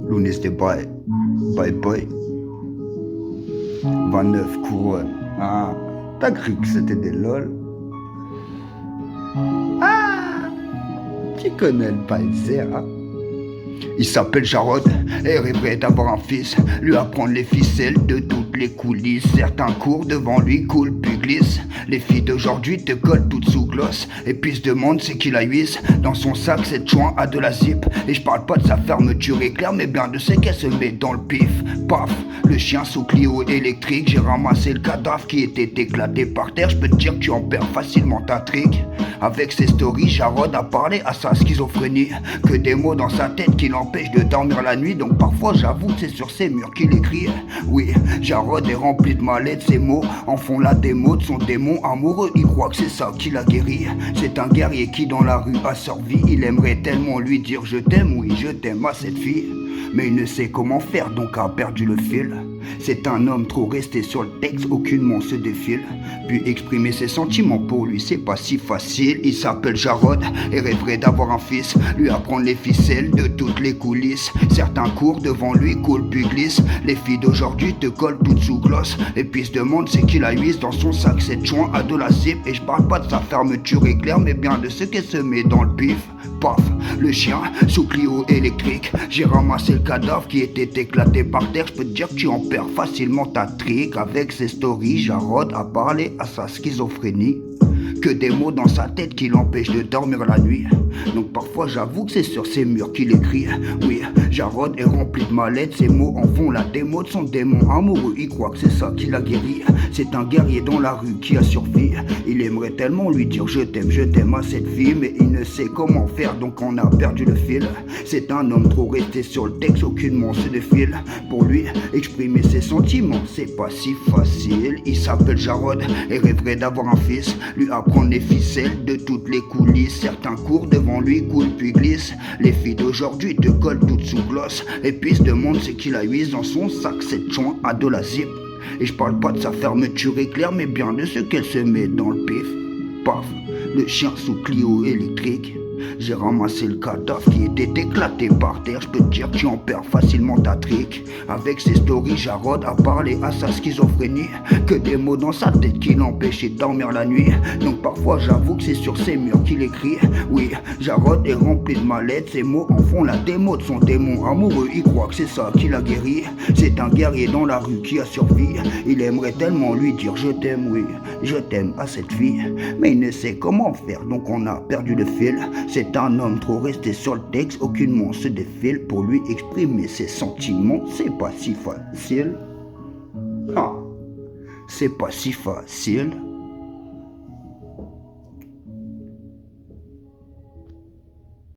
Lounis de Bye, Bye Boy, 29 couronnes. Ah, t'as cru que c'était des lol? Ah, tu connais le païsien, hein? Il s'appelle Jarod et rêverait d'avoir un fils, lui apprendre les ficelles de toutes les coulisses. Certains courent devant lui, coulent puis glissent. Les filles d'aujourd'hui te collent toutes sous gloss et puis se demandent c'est qui la huisse. Dans son sac, cette joint a de la zip. Et je parle pas de sa fermeture éclair, mais bien de ce qu'elle se met dans le pif. Paf, le chien sous Clio électrique. J'ai ramassé le cadavre qui était éclaté par terre. Je peux te dire que tu en perds facilement ta trique. Avec ses stories, Jarod a parlé à sa schizophrénie. Que des mots dans sa tête qui l'empêchent de dormir la nuit. Donc parfois j'avoue que c'est sur ses murs qu'il écrit. Oui, Jarod est rempli de mal-être. Ses mots en font la démo de son démon amoureux. Il croit que c'est ça qui l'a guéri. C'est un guerrier qui dans la rue a survécu. Il aimerait tellement lui dire je t'aime, oui je t'aime à cette fille. Mais il ne sait comment faire donc a perdu le fil. C'est un homme trop resté sur le texte, aucunement se défile. Puis exprimer ses sentiments pour lui c'est pas si facile. Il s'appelle Jarod et rêverait d'avoir un fils, lui apprendre les ficelles de toutes les coulisses. Certains courent devant lui, coulent puis glissent. Les filles d'aujourd'hui te collent toutes sous gloss et puis se demandent c'est qui la huisse. Dans son sac cette joint a de la zip. Et je parle pas de sa fermeture éclair, mais bien de ce qu'elle se met dans le pif. Paf, le chien sous Clio électrique. J'ai ramassé le cadavre qui était éclaté par terre. Je peux te dire que tu en perds facilement ta trique. Avec ses stories, Jarod a parlé à sa schizophrénie. Que des mots dans sa tête qui l'empêchent de dormir la nuit. Donc parfois j'avoue que c'est sur ses murs qu'il écrit. Oui, Jarod est rempli de mal-être. Ses mots en font la démo de son démon amoureux. Il croit que c'est ça qui l'a guéri. C'est un guerrier dans la rue qui a survécu. Il aimerait tellement lui dire je t'aime à cette fille. Mais il ne sait comment faire donc on a perdu le fil. C'est un homme trop resté sur le texte, aucunement se défile. Pour lui, exprimer ses sentiments c'est pas si facile. Il s'appelle Jarod et rêverait d'avoir un fils, lui apprendre les ficelles de toutes les coulisses. Certains courent devant lui, coulent puis glissent. Les filles d'aujourd'hui te collent toutes sous gloss et puis se demandent c'est qui la huisse. Dans son sac cette joint a de la zip. Et je parle pas de sa fermeture éclair, mais bien de ce qu'elle se met dans le pif. Paf, le chien sous Clio électrique. J'ai ramassé le cadavre qui était éclaté par terre. Je peux te dire que tu en perds facilement ta trique. Avec ses stories, Jarod a parlé à sa schizophrénie. Que des mots dans sa tête qui l'empêchaient de dormir la nuit. Donc parfois j'avoue que c'est sur ses murs qu'il écrit. Oui, Jarod est rempli de mal-être. Ses mots en font la démo de son démon amoureux. Il croit que c'est ça qui l'a guéri. C'est un guerrier dans la rue qui a survécu. Il aimerait tellement lui dire je t'aime, oui, je t'aime à cette fille. Mais il ne sait comment faire donc on a perdu le fil. C'est un homme trop resté sur le texte, aucunement se défile. Pour lui exprimer ses sentiments, c'est pas si facile. Ah, c'est pas si facile.